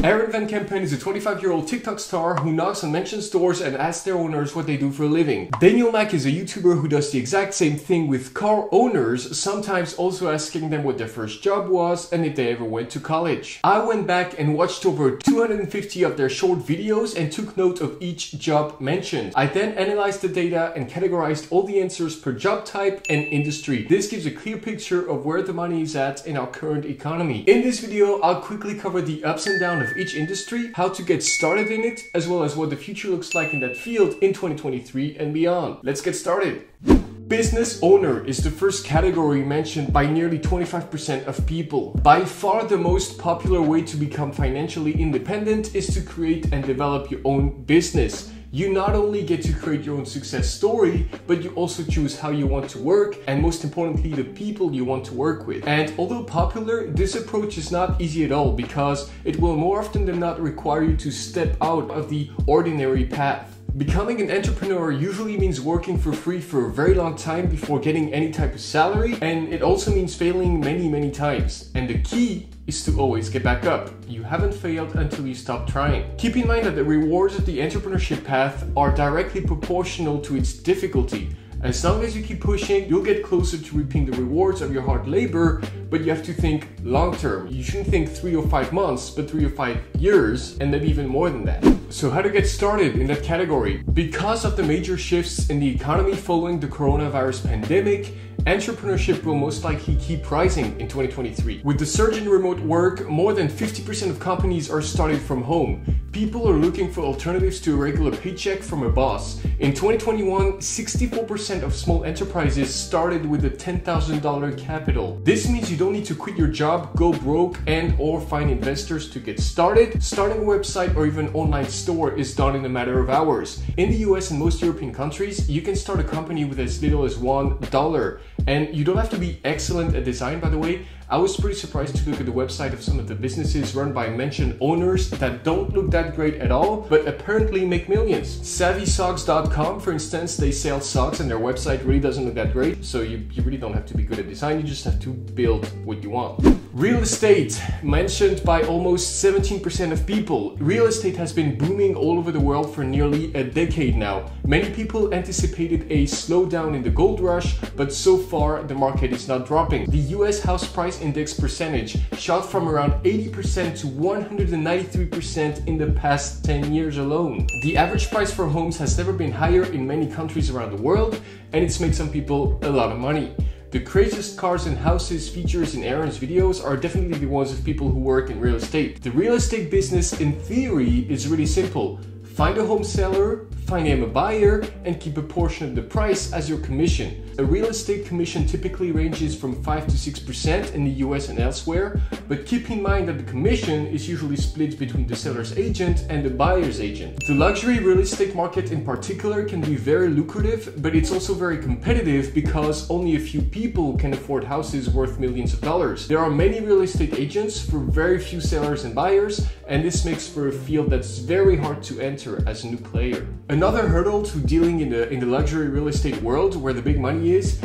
Aaron Van Kempen is a 25-year-old TikTok star who knocks on mentioned stores and asks their owners what they do for a living. Daniel Mack is a YouTuber who does the exact same thing with car owners, sometimes also asking them what their first job was and if they ever went to college. I went back and watched over 250 of their short videos and took note of each job mentioned. I then analyzed the data and categorized all the answers per job type and industry. This gives a clear picture of where the money is at in our current economy. In this video, I'll quickly cover the ups and downs of each industry, how to get started in it, as well as what the future looks like in that field in 2023 and beyond. Let's get started. Business owner is the first category mentioned by nearly 25% of people. By far the most popular way to become financially independent is to create and develop your own business. You not only get to create your own success story, but you also choose how you want to work and most importantly, the people you want to work with. And although popular, this approach is not easy at all because it will more often than not require you to step out of the ordinary path. Becoming an entrepreneur usually means working for free for a very long time before getting any type of salary, and it also means failing many times. And the key is to always get back up. You haven't failed until you stop trying. Keep in mind that the rewards of the entrepreneurship path are directly proportional to its difficulty. As long as you keep pushing, you'll get closer to reaping the rewards of your hard labor, but you have to think long term. You shouldn't think 3 or 5 months, but 3 or 5 years, and maybe even more than that. So how to get started in that category? Because of the major shifts in the economy following the coronavirus pandemic, entrepreneurship will most likely keep rising in 2023. With the surge in remote work, more than 50% of companies are started from home. People are looking for alternatives to a regular paycheck from a boss. In 2021, 64% of small enterprises started with a $10,000 capital. This means you don't need to quit your job, go broke, and/or find investors to get started. Starting a website or even online store is done in a matter of hours. In the US and most European countries, you can start a company with as little as $1. And you don't have to be excellent at design, by the way. I was pretty surprised to look at the website of some of the businesses run by mentioned owners that don't look that great at all, but apparently make millions. SavvySocks.com, for instance, they sell socks and their website really doesn't look that great. So you really don't have to be good at design, you just have to build what you want. Real estate, mentioned by almost 17% of people. Real estate has been booming all over the world for nearly a decade now. Many people anticipated a slowdown in the gold rush, but so far the market is not dropping. The US house price index percentage shot from around 80% to 193% in the past 10 years alone. The average price for homes has never been higher in many countries around the world, and it's made some people a lot of money. The craziest cars and houses features in Aaron's videos are definitely the ones of people who work in real estate. The real estate business, in theory, is really simple. Find a home seller, find him a buyer, and keep a portion of the price as your commission. A real estate commission typically ranges from 5 to 6% in the US and elsewhere, but keep in mind that the commission is usually split between the seller's agent and the buyer's agent. The luxury real estate market in particular can be very lucrative, but it's also very competitive because only a few people can afford houses worth millions of dollars. There are many real estate agents for very few sellers and buyers, and this makes for a field that's very hard to enter as a new player. Another hurdle to dealing in the luxury real estate world, where the big money is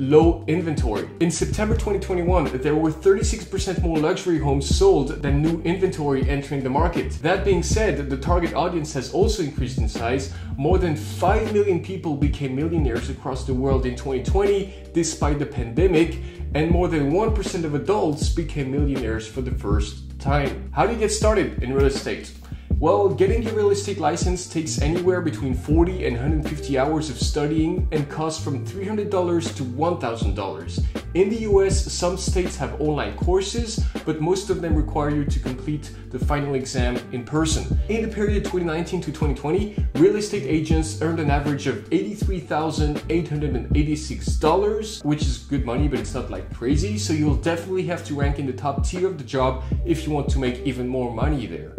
low inventory. In September 2021, there were 36% more luxury homes sold than new inventory entering the market. That being said, the target audience has also increased in size. More than 5 million people became millionaires across the world in 2020, despite the pandemic, and more than 1% of adults became millionaires for the first time. How do you get started in real estate? Well, getting your real estate license takes anywhere between 40 and 150 hours of studying and costs from $300 to $1,000. In the US, some states have online courses, but most of them require you to complete the final exam in person. In the period 2019 to 2020, real estate agents earned an average of $83,886, which is good money, but it's not like crazy, so you'll definitely have to rank in the top tier of the job if you want to make even more money there.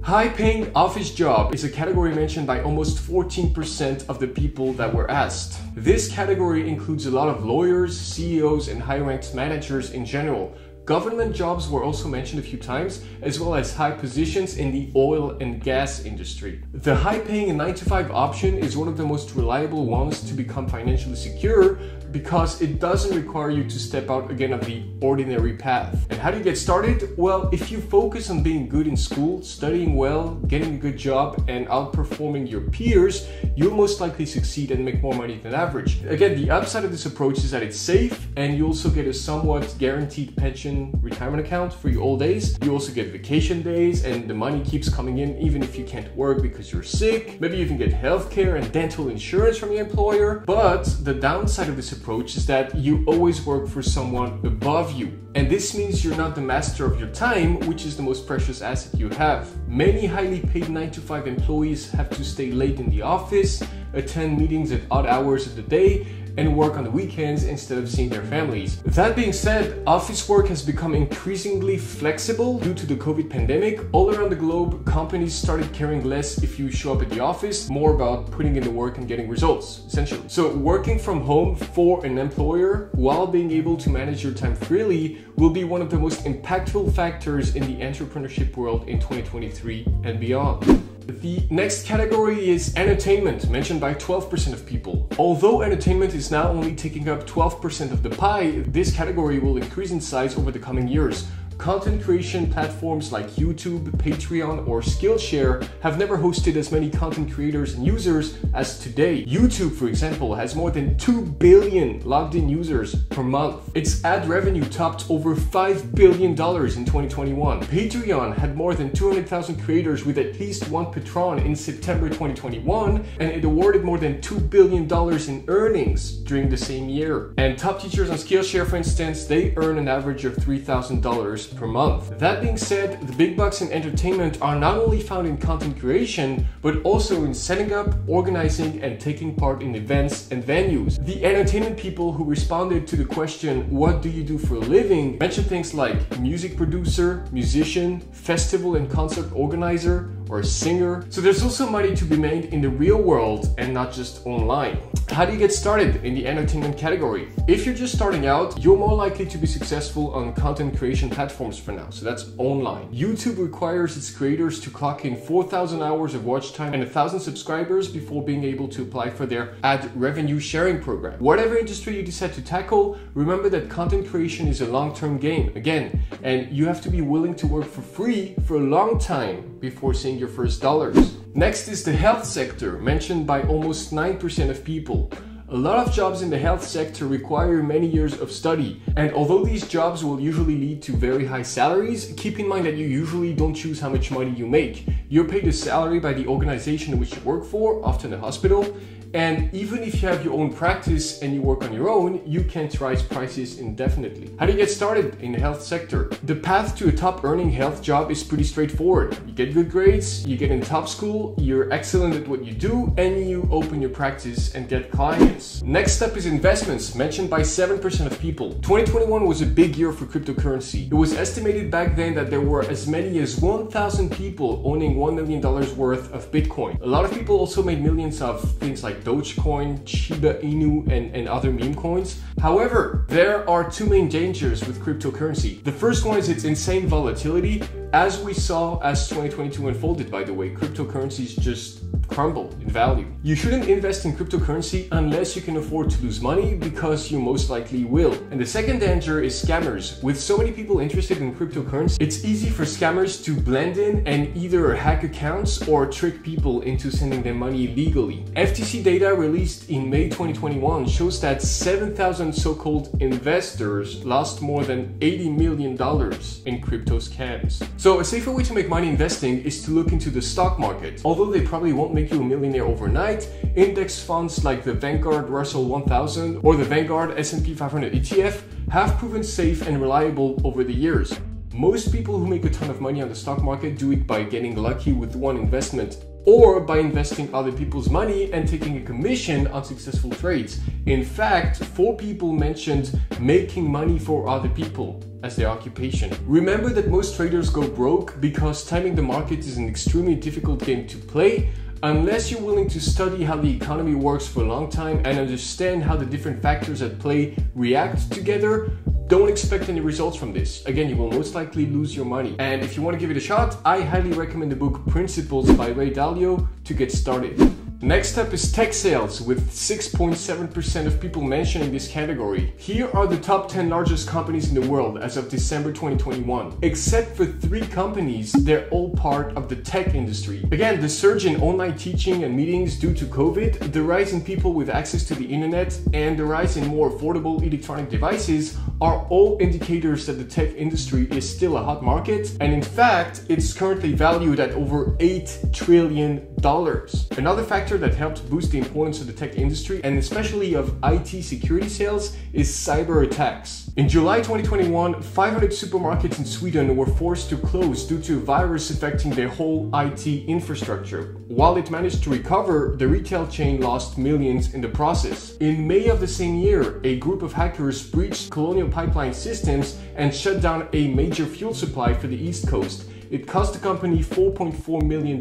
High-paying office job is a category mentioned by almost 14% of the people that were asked. This category includes a lot of lawyers, CEOs, and high-ranked managers in general. Government jobs were also mentioned a few times, as well as high positions in the oil and gas industry. The high-paying 9-to-5 option is one of the most reliable ones to become financially secure, because it doesn't require you to step out again of the ordinary path. And how do you get started? Well, if you focus on being good in school, studying well, getting a good job, and outperforming your peers, you'll most likely succeed and make more money than average. Again, the upside of this approach is that it's safe, and you also get a somewhat guaranteed pension retirement account for your old age. You also get vacation days, and the money keeps coming in even if you can't work because you're sick. Maybe you can get healthcare and dental insurance from your employer. But the downside of this approach is that you always work for someone above you. And this means you're not the master of your time, which is the most precious asset you have. Many highly paid 9-to-5 employees have to stay late in the office, attend meetings at odd hours of the day, and work on the weekends instead of seeing their families. That being said, office work has become increasingly flexible due to the COVID pandemic. All around the globe, companies started caring less if you show up at the office, more about putting in the work and getting results, essentially. So working from home for an employer while being able to manage your time freely will be one of the most impactful factors in the entrepreneurship world in 2023 and beyond. The next category is entertainment, mentioned by 12% of people. Although entertainment is now only taking up 12% of the pie, this category will increase in size over the coming years. Content creation platforms like YouTube, Patreon, or Skillshare have never hosted as many content creators and users as today. YouTube, for example, has more than 2 billion logged in users per month. Its ad revenue topped over $5 billion in 2021. Patreon had more than 200,000 creators with at least one patron in September 2021, and it awarded more than $2 billion in earnings during the same year. And top teachers on Skillshare, for instance, they earn an average of $3,000 per month. That being said, the big bucks in entertainment are not only found in content creation, but also in setting up, organizing, and taking part in events and venues. The entertainment people who responded to the question, "What do you do for a living?" mentioned things like music producer, musician, festival and concert organizer, or a singer. So there's also money to be made in the real world and not just online. How do you get started in the entertainment category? If you're just starting out, you're more likely to be successful on content creation platforms for now, so that's online. YouTube requires its creators to clock in 4,000 hours of watch time and 1,000 subscribers before being able to apply for their ad revenue sharing program. Whatever industry you decide to tackle, remember that content creation is a long-term game, again, and you have to be willing to work for free for a long time before seeing your first dollars. Next is the health sector, mentioned by almost 9% of people. A lot of jobs in the health sector require many years of study, and although these jobs will usually lead to very high salaries, keep in mind that you usually don't choose how much money you make. You're paid a salary by the organization in which you work for, often a hospital, and even if you have your own practice and you work on your own, you can't raise prices indefinitely. How do you get started in the health sector? The path to a top earning health job is pretty straightforward. You get good grades, you get in top school, you're excellent at what you do, and you open your practice and get clients. Next up is investments, mentioned by 7% of people. 2021 was a big year for cryptocurrency. It was estimated back then that there were as many as 1,000 people owning $1 million worth of Bitcoin. A lot of people also made millions of things like Dogecoin, Shiba Inu, and other meme coins. However, there are two main dangers with cryptocurrency. The first one is its insane volatility. As we saw as 2022 unfolded, by the way, cryptocurrencies just crumble in value. You shouldn't invest in cryptocurrency unless you can afford to lose money, because you most likely will. And the second danger is scammers. With so many people interested in cryptocurrency, it's easy for scammers to blend in and either hack accounts or trick people into sending them money illegally. FTC data released in May 2021 shows that 7,000 so-called investors lost more than $80 million in crypto scams. So a safer way to make money investing is to look into the stock market. Although they probably won't make you a millionaire overnight, index funds like the Vanguard Russell 1000 or the Vanguard S&P 500 ETF have proven safe and reliable over the years. Most people who make a ton of money on the stock market do it by getting lucky with one investment, or by investing other people's money and taking a commission on successful trades. In fact, 4 people mentioned making money for other people as their occupation. Remember that most traders go broke because timing the market is an extremely difficult game to play. Unless you're willing to study how the economy works for a long time and understand how the different factors at play react together, don't expect any results from this. Again, you will most likely lose your money. And if you want to give it a shot, I highly recommend the book Principles by Ray Dalio to get started. Next up is tech sales, with 6.7% of people mentioning this category. Here are the top 10 largest companies in the world as of December 2021. Except for 3 companies, they're all part of the tech industry. Again, the surge in online teaching and meetings due to COVID, the rise in people with access to the internet, and the rise in more affordable electronic devices are all indicators that the tech industry is still a hot market, and in fact, it's currently valued at over $8 trillion. Another factor that helped boost the importance of the tech industry, and especially of IT security sales, is cyber attacks. In July 2021, 500 supermarkets in Sweden were forced to close due to a virus affecting their whole IT infrastructure. While it managed to recover, the retail chain lost millions in the process. In May of the same year, a group of hackers breached Colonial Pipeline systems and shut down a major fuel supply for the East Coast. It cost the company $4.4 million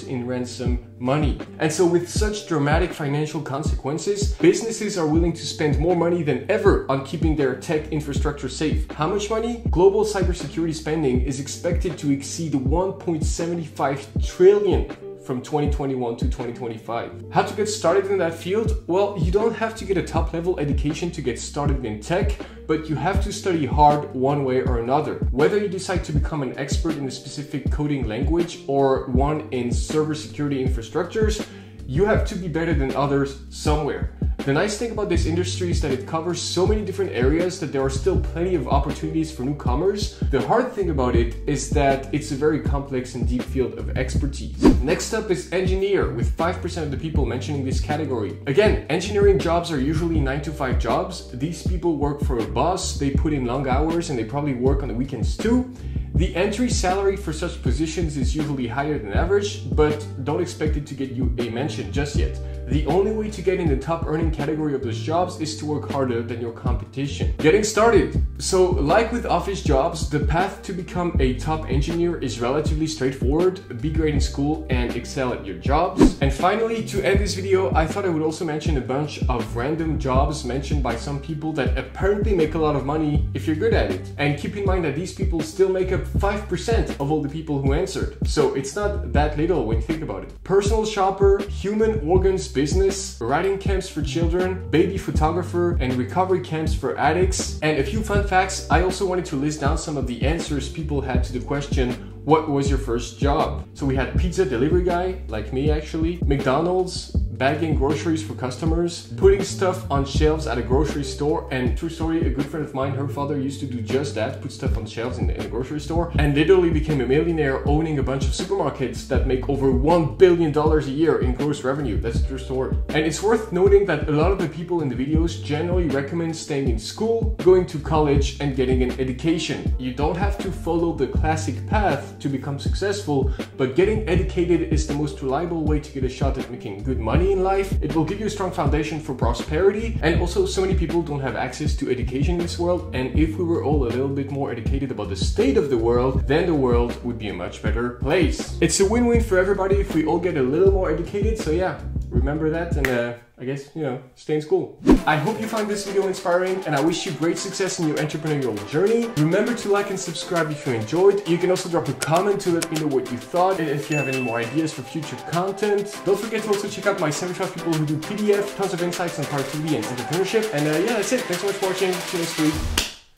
in ransom money. And so with such dramatic financial consequences, businesses are willing to spend more money than ever on keeping their tech infrastructure safe. How much money? Global cybersecurity spending is expected to exceed 1.75 trillion from 2021 to 2025. How to get started in that field? Well, you don't have to get a top-level education to get started in tech, but you have to study hard one way or another. Whether you decide to become an expert in a specific coding language or one in server security infrastructures, you have to be better than others somewhere. The nice thing about this industry is that it covers so many different areas that there are still plenty of opportunities for newcomers. The hard thing about it is that it's a very complex and deep field of expertise. Next up is engineer, with 5% of the people mentioning this category. Again, engineering jobs are usually 9-to-5 jobs. These people work for a boss, they put in long hours, and they probably work on the weekends too. The entry salary for such positions is usually higher than average, but don't expect it to get you a mention just yet. The only way to get in the top earning category of those jobs is to work harder than your competition. Getting started. So, like with office jobs, the path to become a top engineer is relatively straightforward. Be great in school and excel at your jobs. And finally, to end this video, I thought I would also mention a bunch of random jobs mentioned by some people that apparently make a lot of money if you're good at it. And keep in mind that these people still make up 5% of all the people who answered. So it's not that little when you think about it. Personal shopper, human organs business, writing camps for children, baby photographer, and recovery camps for addicts. And a few fun facts, I also wanted to list down some of the answers people had to the question, what was your first job? So we had pizza delivery guy, like me actually, McDonald's, bagging groceries for customers, putting stuff on shelves at a grocery store, and true story, a good friend of mine, her father used to do just that, put stuff on shelves in a grocery store, and literally became a millionaire owning a bunch of supermarkets that make over $1 billion a year in gross revenue. That's a true story. And it's worth noting that a lot of the people in the videos generally recommend staying in school, going to college, and getting an education. You don't have to follow the classic path to become successful, but getting educated is the most reliable way to get a shot at making good money in life. It will give you a strong foundation for prosperity, and also so many people don't have access to education in this world, and if we were all a little bit more educated about the state of the world, then the world would be a much better place. It's a win-win for everybody if we all get a little more educated, so yeah, remember that, and I guess, stay in school. I hope you found this video inspiring, and I wish you great success in your entrepreneurial journey. Remember to like and subscribe if you enjoyed. You can also drop a comment to let me know what you thought, and if you have any more ideas for future content. Don't forget to also check out my 75 people who do PDF, tons of insights on productivity and entrepreneurship. And yeah, that's it. Thanks so much for watching. See you next week.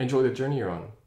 Enjoy the journey you're on.